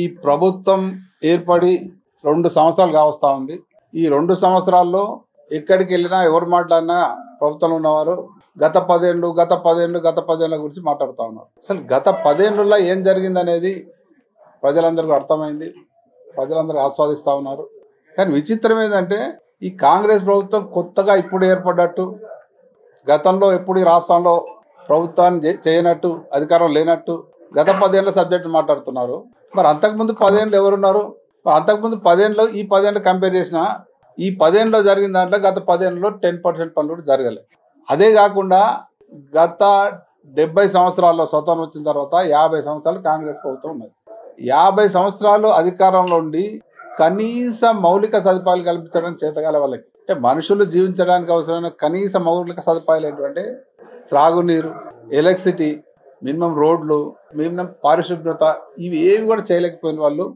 ఈ ప్రభుత్వం ఏర్పడి 2 సంవత్సరాలు కావస్తా ఉంది. ఈ 2 సంవత్సరాల్లో ఎక్కడికి వెళ్ళినా ఎవరు మాట్లాడినా ప్రభుత్వంలో ఉన్నవారు గత 10 ఏళ్ళ గురించి మాట్లాడుతూ ఉన్నారు. అసలు గత 10 ఏళ్ళలో ఏం జరిగిందనేది ప్రజలందరికీ అర్థమైంది. ప్రజలందరూ ఆస్వాదిస్తూ ఉన్నారు. కానీ విచిత్రం ఏంటంటే ఈ కాంగ్రెస్ ప్రభుత్వం కొత్తగా ఇప్పుడు ఏర్పడ్డట్టు, గతంలో ఎప్పుడు ఈ రాష్ట్రంలో ప్రభుత్వాన్ని చేయనట్టు, అధికారం లేనట్టు గత 10 ఏళ్ళ సబ్జెక్టు మాట్లాడుతున్నారు. మరి అంతకుముందు 10 ఏళ్ళు ఎవరున్నారు? అంతకుముందు 10 ఏళ్ళు ఈ 10 ఏళ్ళు కంపేర్ చేసినా ఈ 10 ఏళ్ళలో జరిగిన దాంట్లో గత 10 ఏళ్ళలో 10% పనులు కూడా జరగలేదు. అదే కాకుండా గత 70 సంవత్సరాల్లో స్వతంత్రం వచ్చిన తర్వాత 50 సంవత్సరాలు కాంగ్రెస్ ప్రభుత్వం ఉన్నది. 50 సంవత్సరాలు అధికారంలో ఉండి కనీస మౌలిక సదుపాయాలు కల్పించడం చేతగాల వాళ్ళకి, అంటే మనుషులు జీవించడానికి అవసరమైన కనీస మౌలిక సదుపాయాలు ఏంటంటే త్రాగునీరు, ఎలక్ట్రిసిటీ, మినిమం రోడ్లు, మినిమం పారిశుభ్రత, ఇవి ఏవి కూడా చేయలేకపోయిన వాళ్ళు.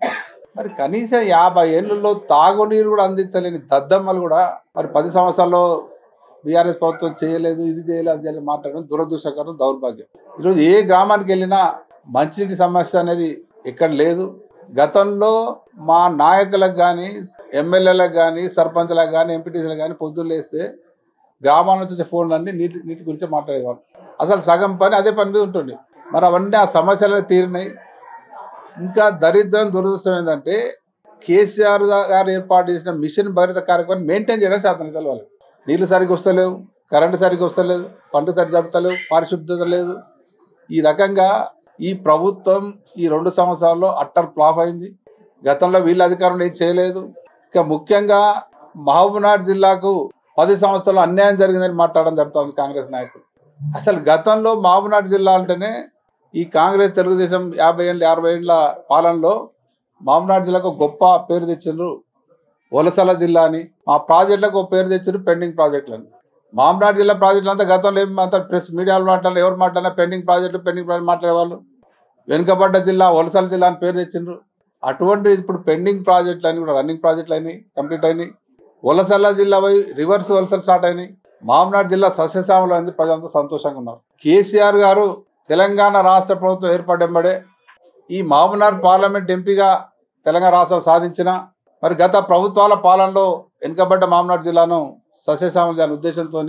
మరి కనీసం 50 ఏళ్ళలో తాగునీరు కూడా అందించలేని దద్దమ్మలు కూడా మరి 10 సంవత్సరాల్లో బీఆర్ఎస్ ప్రభుత్వం చేయలేదు, ఇది చేయలేదు, అది చేయలేదు మాట్లాడడం దురదృష్టకరం, దౌర్భాగ్యం. ఈరోజు ఏ గ్రామానికి వెళ్ళినా మంచినీటి సమస్య అనేది ఎక్కడ లేదు. గతంలో మా నాయకులకు కానీ, ఎమ్మెల్యేలకు కానీ, సర్పంచ్లకు కానీ, ఎంపీటీసీలకు కానీ పొద్దున్న లేస్తే గ్రామాల నుంచి వచ్చే ఫోన్లన్నీ నీటి గురించి మాట్లాడేవాళ్ళు. అసలు సగం పని అదే పని మీద ఉంటుంది. మరి అవన్నీ ఆ సమస్యలు తీరినాయి. ఇంకా దరిద్రం, దురదృష్టం ఏంటంటే కేసీఆర్ గారు ఏర్పాటు చేసిన మిషన్ భగీరథ కార్యక్రమాన్ని మెయింటైన్ చేయడం శాతం వాళ్ళు. నీళ్లు సరిగ్గా వస్తలేవు, కరెంటు సరిగ్గా వస్తలేదు, పంట సరిగ్గా జరుపుతలేవు, పారిశుద్ధత లేదు. ఈ రకంగా ఈ ప్రభుత్వం ఈ 2 సంవత్సరాల్లో అట్టర్ ఫ్లాప్ అయింది. గతంలో వీళ్ళ అధికారంలో ఏం చేయలేదు. ఇక ముఖ్యంగా మహబూబ్నగర్ జిల్లాకు 10 సంవత్సరాలు అన్యాయం జరిగిందని మాట్లాడడం జరుగుతుంది కాంగ్రెస్ నాయకులు. అసలు గతంలో మహబూబ్నగర్ జిల్లా అంటేనే ఈ కాంగ్రెస్ తెలుగుదేశం 50 ఏళ్ళ 60 ఏళ్ళ పాలనలో మహబూబ్నగర్ జిల్లాకు గొప్ప పేరు తెచ్చిండ్రు. వలసల జిల్లా అని మా ప్రాజెక్టులకు ఒక పేరు తెచ్చిండ్రు, పెండింగ్ ప్రాజెక్టులని. మహబూబ్నగర్ జిల్లా ప్రాజెక్టులు అంతా గతంలో ఏమంతా ప్రెస్ మీడియాలో మాట్లాడారు, ఎవరు మాట్లాడినా పెండింగ్ ప్రాజెక్టు మాట్లాడేవాళ్ళు. వెనుకబడ్డ జిల్లా, వలసల జిల్లా అని పేరు తెచ్చిండ్రు. అటువంటి ఇప్పుడు పెండింగ్ ప్రాజెక్టులు అని కూడా రన్నింగ్ ప్రాజెక్టులు అయినాయి, కంప్లీట్ అయినాయి. వలసల జిల్లా పోయి రివర్స్ వలసలు స్టార్ట్ అయినాయి. మహబూబ్నగర్ జిల్లా సస్యశ్యామలు అయింది, ప్రజలంతా సంతోషంగా ఉన్నారు. కేసీఆర్ గారు తెలంగాణ రాష్ట్ర ప్రభుత్వం ఏర్పడెంబడే ఈ మహబూబ్నగర్ పార్లమెంట్ ఎంపీగా తెలంగాణ రాష్ట్రం సాధించిన మరి గత ప్రభుత్వాల పాలనలో వెనుకబడ్డ మహబూబ్నగర్ జిల్లాను సస్యశ్యామలు చేయాలనే ఉద్దేశంతో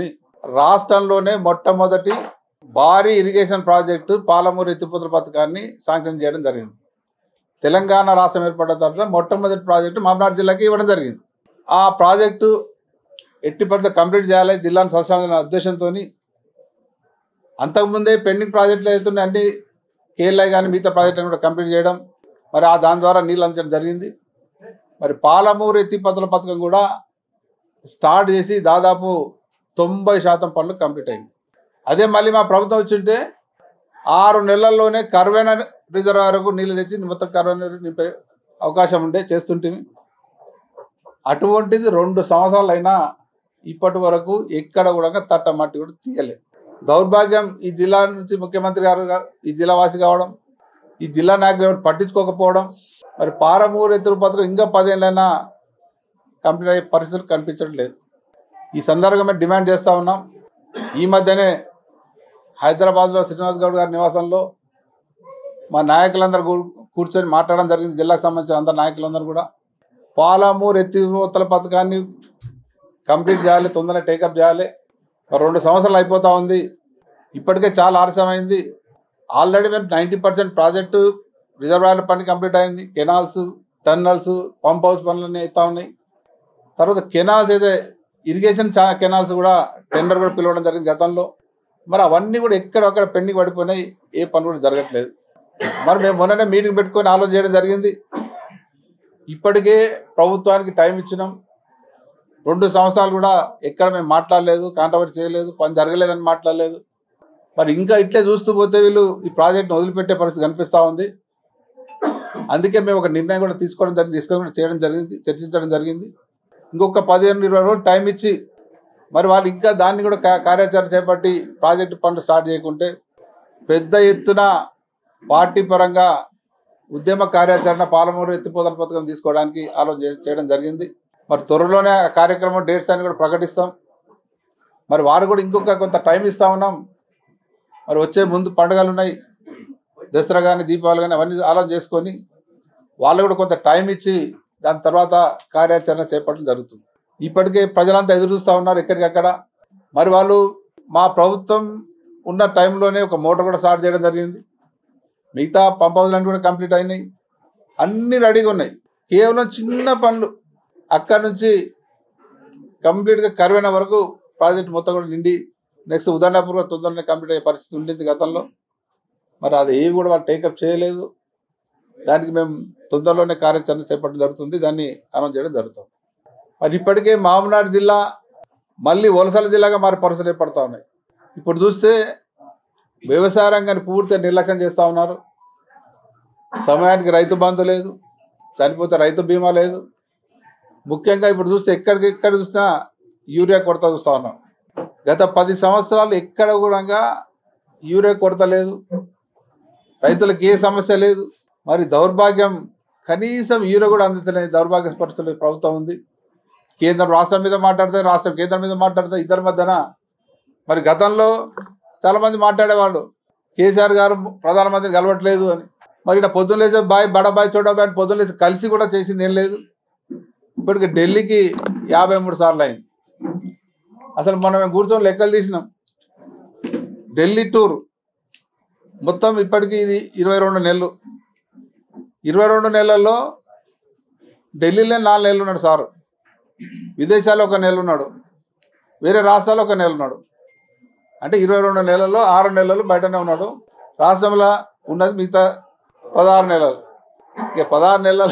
రాష్ట్రంలోనే మొట్టమొదటి భారీ ఇరిగేషన్ ప్రాజెక్టు పాలమూరు ఎత్తిపోతల పథకాన్ని శాంక్షన్ చేయడం జరిగింది. తెలంగాణ రాష్ట్రం ఏర్పడిన తర్వాత మొట్టమొదటి ప్రాజెక్టు మహబూబ్నగర్ జిల్లాకి ఇవ్వడం జరిగింది. ఆ ప్రాజెక్టు ఎట్టి పరిస్థితుల్లో కంప్లీట్ చేయాలి జిల్లాను సస్యశ్యామల ఉద్దేశంతో అంతకుముందే పెండింగ్ ప్రాజెక్టులు అవుతున్నాయి అన్ని కేఎల్ఐ కానీ మిగతా ప్రాజెక్టులను కూడా కంప్లీట్ చేయడం, మరి దాని ద్వారా నీళ్ళు అందించడం జరిగింది. మరి పాలమూరు ఎత్తిపోతల పథకం కూడా స్టార్ట్ చేసి దాదాపు 90% పనులు కంప్లీట్ అయింది. అదే మళ్ళీ మా ప్రభుత్వం వచ్చింటే 6 నెలల్లోనే కర్వేన రిజర్వాయర్కు నీళ్ళు తెచ్చి మొత్తం కర్వేన నింపే అవకాశం ఉండే చేస్తుంటే అటువంటిది 2 సంవత్సరాలు అయినా ఇప్పటి వరకు ఎక్కడ కూడా తట్ట మట్టి కూడా తీయలేదు. దౌర్భాగ్యం ఈ జిల్లా నుంచి ముఖ్యమంత్రి గారు ఈ జిల్లా వాసి కావడం, ఈ జిల్లా నాయకులు ఎవరు పట్టించుకోకపోవడం, మరి పాలమూరు ఎత్తుల పథకం ఇంకా 10 ఏళ్ళైనా కంప్లీట్ అయ్యే పరిస్థితులు కనిపించడం లేదు. ఈ సందర్భంగా డిమాండ్ చేస్తూ ఉన్నాం. ఈ మధ్యనే హైదరాబాద్లో శ్రీనివాస్ గౌడ్ గారి నివాసంలో మా నాయకులందరూ కూర్చొని మాట్లాడడం జరిగింది. జిల్లాకు సంబంధించిన అందరు నాయకులందరూ కూడా పాలమూరు ఎత్తిపోతల పథకాన్ని కంప్లీట్ చేయాలి, తొందరగా టేకప్ చేయాలి. 2 సంవత్సరాలు అయిపోతూ ఉంది, ఇప్పటికే చాలా ఆలస్యమైంది. ఆల్రెడీ మేము 90% ప్రాజెక్టు రిజర్వాయర్ల పని కంప్లీట్ అయింది. కెనాల్స్, టన్నల్స్, పంప్ హౌస్ పనులన్నీ అవుతూ ఉన్నాయి. తర్వాత కెనాల్స్ అయితే ఇరిగేషన్ కెనాల్స్ కూడా టెండర్ కూడా పిలవడం జరిగింది గతంలో. మరి అవన్నీ కూడా ఎక్కడొక్కడ పెండింగ్ పడిపోయినాయి, ఏ పని కూడా జరగట్లేదు. మరి మేము మొన్ననే మీటింగ్ పెట్టుకొని ఆలోచన చేయడం జరిగింది. ఇప్పటికే ప్రభుత్వానికి టైం ఇచ్చినాం. 2 సంవత్సరాలు కూడా ఎక్కడ మేము మాట్లాడలేదు, కాంట్రవర్సీ చేయలేదు, పని జరగలేదని మాట్లాడలేదు. మరి ఇంకా ఇట్లే చూస్తూ పోతే వీళ్ళు ఈ ప్రాజెక్ట్ను వదిలిపెట్టే పరిస్థితి కనిపిస్తూ ఉంది. అందుకే మేము ఒక నిర్ణయం కూడా తీసుకోవడం జరిగింది, డిస్కస్ చేయడం జరిగింది, చర్చించడం జరిగింది. ఇంకొక 15-20 రోజులు టైం ఇచ్చి మరి వాళ్ళు ఇంకా దాన్ని కూడా కార్యాచరణ చేపట్టి ప్రాజెక్టు పనులు స్టార్ట్ చేయకుంటే పెద్ద ఎత్తున పార్టీ పరంగా ఉద్యమ కార్యాచరణ పాలమూరు ఎత్తిపోతల పథకం తీసుకోవడానికి ఆలోచన చేయడం జరిగింది. మరి త్వరలోనే ఆ కార్యక్రమం డేట్స్ అని కూడా ప్రకటిస్తాం. మరి వారు కూడా ఇంకొక కొంత టైం ఇస్తా ఉన్నాం. మరి వచ్చే ముందు పండుగలు ఉన్నాయి, దసరా కానీ దీపావళి కానీ అవన్నీ ఆలోచన చేసుకొని వాళ్ళు కూడా కొంత టైం ఇచ్చి దాని తర్వాత కార్యాచరణ చేపట్టడం జరుగుతుంది. ఇప్పటికే ప్రజలంతా ఎదురు చూస్తూ ఉన్నారు ఎక్కడికక్కడ. మరి వాళ్ళు మా ప్రభుత్వం ఉన్న టైంలోనే ఒక మోటార్ కూడా స్టార్ట్ చేయడం జరిగింది. మిగతా పంప్ హౌస్లన్నీ కూడా కంప్లీట్ అయినాయి, అన్నీ రెడీగా ఉన్నాయి. కేవలం చిన్న పనులు అక్కడి నుంచి కంప్లీట్గా కరువైన వరకు ప్రాజెక్ట్ మొత్తం కూడా నిండి నెక్స్ట్ ఉదండాపూర్ కూడా తొందరనే కంప్లీట్ అయ్యే పరిస్థితి ఉండింది గతంలో. మరి అది ఏవి కూడా వాళ్ళు టేకప్ చేయలేదు. దానికి మేము తొందరలోనే కార్యాచరణ చేపట్టడం జరుగుతుంది, దాన్ని అనౌన్స్ చేయడం జరుగుతుంది. మరి ఇప్పటికే మహబూబ్నగర్ జిల్లా మళ్ళీ వలసల జిల్లాగా మారి పరిస్థితులు ఏర్పడతా ఉన్నాయి. ఇప్పుడు చూస్తే వ్యవసాయ రంగాన్ని పూర్తిగా నిర్లక్ష్యం చేస్తూ ఉన్నారు. సమయానికి రైతు బంధు లేదు, చనిపోతే రైతు బీమా లేదు. ముఖ్యంగా ఇప్పుడు చూస్తే ఎక్కడ చూసినా యూరియా కొరత చూస్తూ ఉన్నాం. గత 10 సంవత్సరాలు ఎక్కడ కూడా యూరియా కొరత లేదు, రైతులకు ఏ సమస్య లేదు. మరి దౌర్భాగ్యం కనీసం యూరియా కూడా అందించలేని దౌర్భాగ్య పరిస్థితులు ప్రభుత్వం ఉంది. కేంద్రం రాష్ట్రం మీద మాట్లాడితే, రాష్ట్రం కేంద్రం మీద మాట్లాడితే ఇద్దరి మధ్యన. మరి గతంలో చాలామంది మాట్లాడేవాళ్ళు కేసీఆర్ గారు ప్రధానమంత్రిని కలవట్లేదు అని. మరి ఇక్కడ పొద్దున్న లేసే బాయ్ బడబాయ్ చోటాబాయ్ అని పొద్దున్న లేసి కలిసి కూడా చేసింది ఏం లేదు. ఇప్పటికి ఢిల్లీకి 53 సార్లు అయింది. అసలు మనం కూర్చొని లెక్కలు తీసినాం. ఢిల్లీ టూర్ మొత్తం ఇప్పటికీ ఇది 22 నెలలు. 22 నెలల్లో ఢిల్లీలో 4 నెలలు ఉన్నాడు సారు, విదేశాల్లో 1 నెల ఉన్నాడు, వేరే రాష్ట్రాల్లో 1 నెల ఉన్నాడు. అంటే 22 నెలల్లో 6 నెలలు బయటనే ఉన్నాడు. రాష్ట్రంలో ఉన్నది మిగతా 16 నెలలు. ఇక 16 నెలల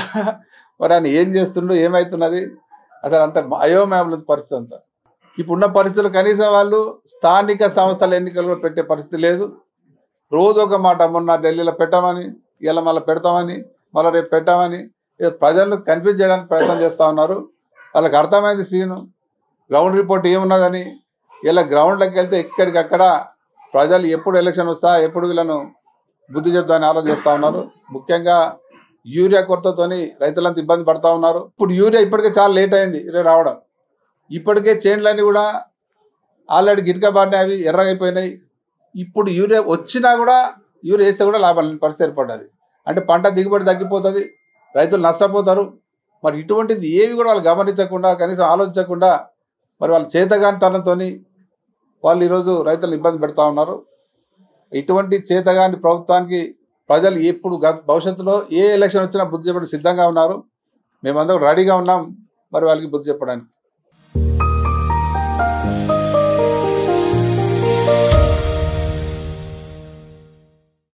మరి ఆయన ఏం చేస్తుండో ఏమవుతున్నది అసలు అంత అయోమయంలో పరిస్థితి అంతా. ఇప్పుడున్న పరిస్థితులు కనీసం వాళ్ళు స్థానిక సంస్థల ఎన్నికల్లో పెట్టే పరిస్థితి లేదు. రోజు ఒక మాట, మొన్న ఢిల్లీలో పెట్టామని, ఇలా మళ్ళీ పెడతామని, మళ్ళీ రేపు పెట్టామని ప్రజలను కన్ఫ్యూజ్ చేయడానికి ప్రయత్నం చేస్తూ ఉన్నారు. వాళ్ళకి అర్థమైంది సీను, గ్రౌండ్ రిపోర్ట్ ఏమున్నదని. ఇలా గ్రౌండ్లోకి వెళ్తే ఎక్కడికక్కడ ప్రజలు ఎప్పుడు ఎలక్షన్ వస్తా, ఎప్పుడు వీళ్ళను బుద్ధి చెప్తామని ఆలోచిస్తూ ఉన్నారు. ముఖ్యంగా యూరియా కొరతతోని రైతులంతా ఇబ్బంది పడుతూ ఉన్నారు. ఇప్పుడు యూరియా ఇప్పటికే చాలా లేట్ అయింది రావడం. ఇప్పటికే చేన్లన్నీ కూడా ఆల్రెడీ గిట్కా బారినాయి, అవి ఎర్రగైపోయినాయి. ఇప్పుడు యూరియా వచ్చినా కూడా యూరియా వేస్తే కూడా లాభం లేని పరిస్థితి ఏర్పడ్డది. అంటే పంట దిగుబడి తగ్గిపోతుంది, రైతులు నష్టపోతారు. మరి ఇటువంటిది ఏవి కూడా వాళ్ళు గమనించకుండా, కనీసం ఆలోచించకుండా మరి వాళ్ళ చేతగాని తనంతో వాళ్ళు ఈరోజు రైతులను ఇబ్బంది పెడతా ఉన్నారు. ఇటువంటి చేతగాని ప్రభుత్వానికి ప్రజలు ఎప్పుడు భవిష్యత్తులో ఏ ఎలక్షన్ వచ్చినా బుద్ధి చెప్పడానికి సిద్ధంగా ఉన్నారు. మేమందరం రెడీగా ఉన్నాం మరి వాళ్ళకి బుద్ధి చెప్పడానికి.